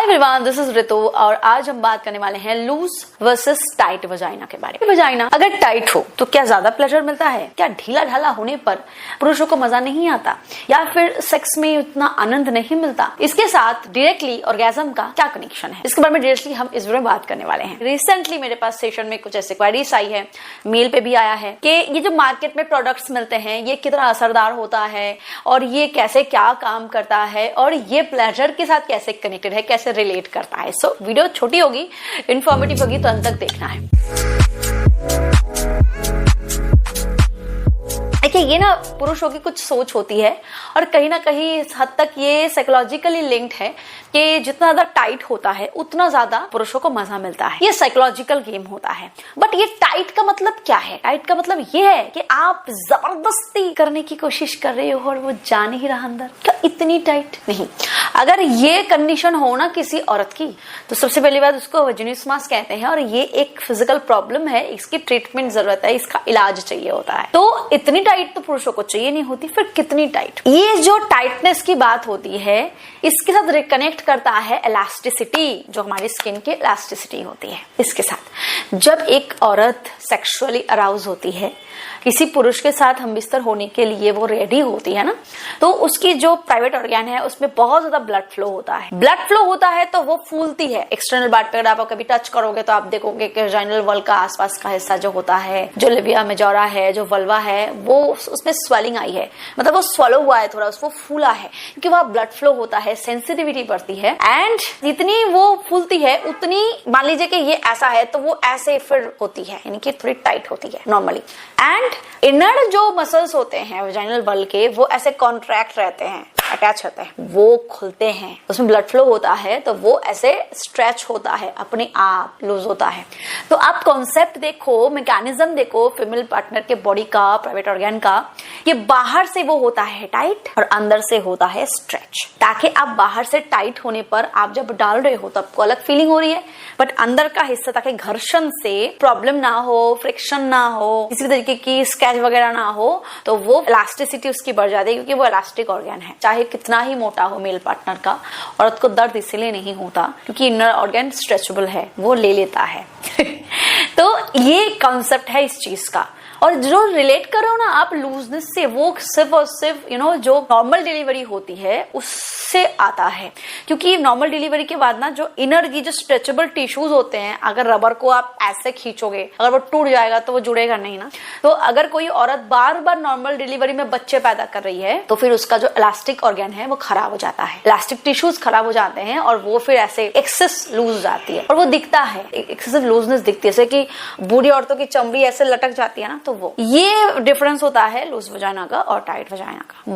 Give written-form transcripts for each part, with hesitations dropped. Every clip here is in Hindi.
एवरीवन, दिस इज ऋतु और आज हम बात करने वाले हैं लूज वर्सेस टाइट वजाइना के बारे में। वजाइना अगर टाइट हो तो क्या ज्यादा प्लेजर मिलता है? क्या ढीला ढाला होने पर पुरुषों को मजा नहीं आता या फिर सेक्स में उतना आनंद नहीं मिलता? इसके साथ डायरेक्टली ऑर्गेज्म का क्या कनेक्शन है, इसके बारे में डायरेक्टली हम इस वीडियो में बात करने वाले हैं। रिसेंटली मेरे पास सेशन में कुछ ऐसे क्वेरीज आई है, मेल पे भी आया है कि ये जो मार्केट में प्रोडक्ट्स मिलते हैं ये कितना असरदार होता है और ये कैसे क्या काम करता है और ये प्लेजर के साथ कैसे कनेक्टेड है, कैसे रिलेट करता है। सो वीडियो छोटी होगी, इंफॉर्मेटिव होगी, तो अंत तक देखना है। देखिए, ये ना पुरुषों की कुछ सोच होती है और कहीं ना कहीं इस हद तक ये साइकोलॉजिकली लिंक्ड है कि जितना ज्यादा टाइट होता है उतना ज्यादा पुरुषों को मजा मिलता है। ये साइकोलॉजिकल गेम होता है। बट ये टाइट का मतलब क्या है? टाइट का मतलब ये है कि आप जबरदस्ती करने की कोशिश कर रहे हो और वो जा नहीं रहा अंदर। क्या इतनी टाइट नहीं? अगर ये कंडीशन हो ना किसी औरत की, तो सबसे पहली बात उसको वजिनिस्मास कहते हैं और ये एक फिजिकल प्रॉब्लम है, इसकी ट्रीटमेंट जरूरत है, इसका इलाज चाहिए होता है। तो इतनी टाइट तो पुरुषों को चाहिए नहीं होती, फिर कितनी टाइट? ये जो टाइटनेस की बात होती है इसके साथ रिकनेक्ट करता है इलास्टिसिटी, जो हमारी स्किन की इलास्टिसिटी होती है। इसके साथ जब एक औरत सेक्सुअली अराउज होती है, किसी पुरुष के साथ हम बिस्तर होने के लिए वो रेडी होती है ना, तो उसकी जो प्राइवेट ऑर्गन है उसमें बहुत ज्यादा ब्लड फ्लो होता है। ब्लड फ्लो होता है तो वो फूलती है। एक्सटर्नल पार्ट पे अगर आप कभी टच करोगे तो आप देखोगे कि वजाइनल वॉल का आसपास का हिस्सा जो होता है, जो लिबिया मेजोरा है, जो वल्वा है, वो उसमें स्वेलिंग आई है, मतलब वो स्वेलो हुआ है, थोड़ा उसको फूला है, क्योंकि वहां ब्लड फ्लो होता है, सेंसिटिविटी बढ़ती है। एंड जितनी वो फूलती है उतनी, मान लीजिए कि ये ऐसा है तो वो ऐसे फिर होती है, यानी कि थोड़ी टाइट होती है नॉर्मली। एंड इनर जो मसल्स होते हैं वजाइनल वॉल के, वो ऐसे कॉन्ट्रैक्ट रहते हैं, अटैच होते हैं, वो खुलते हैं, उसमें ब्लड फ्लो होता है तो वो ऐसे स्ट्रेच होता है, अपने आप लूज होता है। तो आप कॉन्सेप्ट देखो, मैकेनिज्म देखो फीमेल पार्टनर के बॉडी का, प्राइवेट ऑर्गन का। ये बाहर से वो होता है टाइट और अंदर से होता है स्ट्रेच, ताकि आप बाहर से टाइट होने पर आप जब डाल रहे हो तो आपको अलग फीलिंग हो रही है, बट अंदर का हिस्सा ताकि घर्षण से प्रॉब्लम ना हो, फ्रिक्शन ना हो, किसी तरीके की स्क्रैच वगैरह ना हो, तो वो इलास्टिसिटी उसकी बढ़ जाती है, क्योंकि वो इलास्टिक ऑर्गन है। चाहे कितना ही मोटा हो मेल पार्टनर का, औरत को दर्द इसलिए नहीं होता क्योंकि इनर ऑर्गन स्ट्रेचेबल है, वो ले लेता है। तो ये कॉन्सेप्ट है इस चीज का। और जो रिलेट करो ना आप लूजनेस से, वो सिर्फ और सिर्फ जो नॉर्मल डिलीवरी होती है उससे आता है। क्योंकि नॉर्मल डिलीवरी के बाद ना जो इनर की जो स्ट्रेचेबल टिश्यूज होते हैं, अगर रबर को आप ऐसे खींचोगे, अगर वो टूट जाएगा तो वो जुड़ेगा नहीं ना। तो अगर कोई औरत बार बार नॉर्मल डिलीवरी में बच्चे पैदा कर रही है तो फिर उसका जो इलास्टिक ऑर्गन है वो खराब हो जाता है, इलास्टिक टिश्यूज खराब हो जाते हैं और वो फिर ऐसे एक्सेस लूज जाती है और वो दिखता है, एक्सेसिव लूजनेस दिखती है, जैसे कि बूढ़ी औरतों की चमड़ी ऐसे लटक जाती है ना, तो वो ये डिफरेंस होता है लूज वजाइना का और टाइट वजाइना का।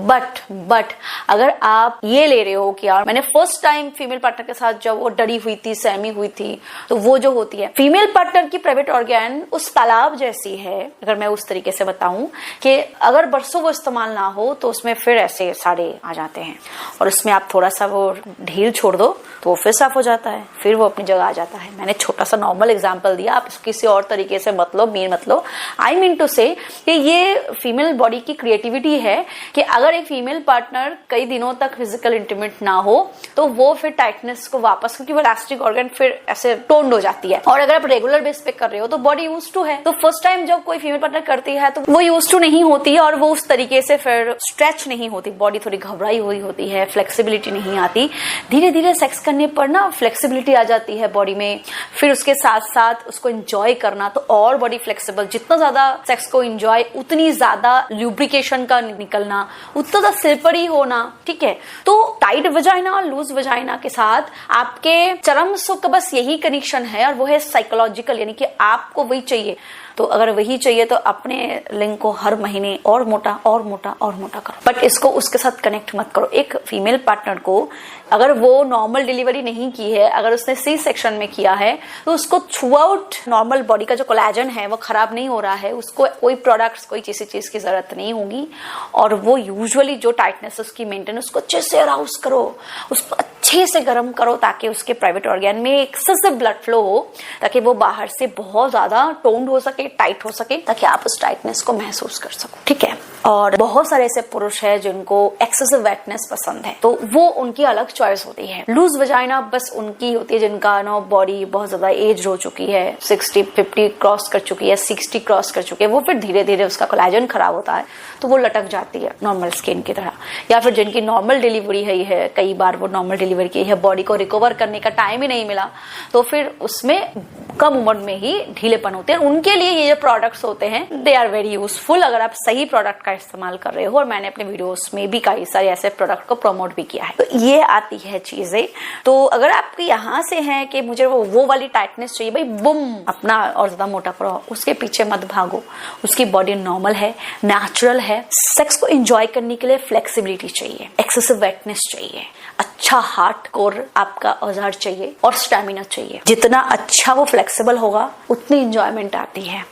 बट अगर आप ये ले रहे हो कि यार मैंने फर्स्ट टाइम फीमेल पार्टनर के साथ जब वो डरी हुई थी, सहमी हुई थी, तो वो जो होती है फीमेल पार्टनर की प्राइवेट ऑर्गन उस तालाब जैसी है, अगर मैं उस तरीके से बताऊं कि अगर बरसों वो इस्तेमाल ना हो तो उसमें फिर ऐसे सारे आ जाते हैं और उसमें आप थोड़ा सा वो ढील छोड़ दो तो वो फिर साफ हो जाता है, फिर वो अपनी जगह आ जाता है। मैंने छोटा सा नॉर्मल एग्जांपल दिया, आप किसी और तरीके से मतलब आई मीन टू से कि ये फीमेल बॉडी की क्रिएटिविटी है कि अगर एक फीमेल पार्टनर कई दिनों तक फिजिकल इंटीमेट ना हो तो वो फिर टाइटनेस को वापस, क्योंकि वो इलास्टिक ऑर्गन फिर ऐसे टोन्ड हो जाती है। और अगर आप रेगुलर बेस पे कर रहे हो तो बॉडी यूज टू है, तो फर्स्ट टाइम जब कोई फीमेल पार्टनर करती है तो वो यूज टू नहीं होती और वो उस तरीके से फिर स्ट्रेच नहीं होती, बॉडी थोड़ी घबराई हुई होती है, फ्लेक्सिबिलिटी नहीं आती। धीरे धीरे सेक्स करने पर ना फ्लेक्सिबिलिटी आ जाती है बॉडी में, फिर उसके साथ साथ उसको एंजॉय करना तो और बॉडी फ्लेक्सिबल, जितना ज्यादा सेक्स को एंजॉय उतनी ज्यादा ल्यूब्रिकेशन का निकलना, उतना ज्यादा सिरपरी होना। ठीक है, तो टाइट वजाइना और लूज वजाइना के साथ आपके चरम सुख का बस यही कनेक्शन है और वो है साइकोलॉजिकल, यानी कि आपको वही चाहिए। तो अगर वही चाहिए तो अपने लिंग को हर महीने और मोटा और मोटा और मोटा करो, बट इसको उसके साथ कनेक्ट मत करो। एक फीमेल पार्टनर को अगर वो नॉर्मल डिलीवरी नहीं की है, अगर उसने सी सेक्शन में किया है, तो उसको थ्रू आउट नॉर्मल बॉडी का जो कोलेजन है वो खराब नहीं हो रहा है, उसको कोई प्रोडक्ट्स, कोई किसी चीज की जरूरत नहीं होगी। और वो यूजुअली जो टाइटनेस उसकी मेंटेन, उसको अच्छे से अराउज करो, उसको अच्छे से गर्म करो ताकि उसके प्राइवेट ऑर्गन में एक्सेसिव ब्लड फ्लो हो, ताकि वो बाहर से बहुत ज्यादा टोन्ड हो सके, टाइट हो सके, ताकि आप उस टाइटनेस को महसूस कर सको। ठीक है। और बहुत सारे ऐसे पुरुष है जिनको एक्सेसिव वेटनेस पसंद है, तो वो उनकी अलग चॉइस होती है। लूज वजाइना बस उनकी होती है जिनका नो बॉडी बहुत ज्यादा एज हो चुकी है, 60-50 क्रॉस कर चुकी है, 60 क्रॉस कर चुकी है, वो फिर धीरे धीरे उसका कोलेजन खराब होता है तो वो लटक जाती है नॉर्मल स्किन की तरह। या फिर जिनकी नॉर्मल डिलीवरी है, कई बार वो नॉर्मल डिलीवरी की है, बॉडी को रिकवर करने का टाइम ही नहीं मिला, तो फिर उसमें कम उम्र में ही ढीलेपन होते हैं। उनके लिए ये जो प्रोडक्ट्स होते हैं दे आर वेरी यूजफुल, अगर आप सही प्रोडक्ट का इस्तेमाल कर रहे हो। और मैंने अपने वीडियोस में भी कई सारे ऐसे प्रोडक्ट को प्रमोट भी किया है। तो ये आती है चीजें। तो अगर आपके यहाँ से है कि मुझे वो वाली टाइटनेस चाहिए, भाई बुम अपना और ज्यादा मोटा पड़ो, उसके पीछे मत भागो। उसकी बॉडी नॉर्मल है, नेचुरल है, सेक्स को एंजॉय करने के लिए फ्लेक्सिबिलिटी चाहिए, एक्सेसिव वेटनेस चाहिए, अच्छा हार्ड कोर आपका औजार चाहिए और स्टैमिना चाहिए। जितना अच्छा वो फ्लेक्सिबल होगा उतनी एंजॉयमेंट आती है।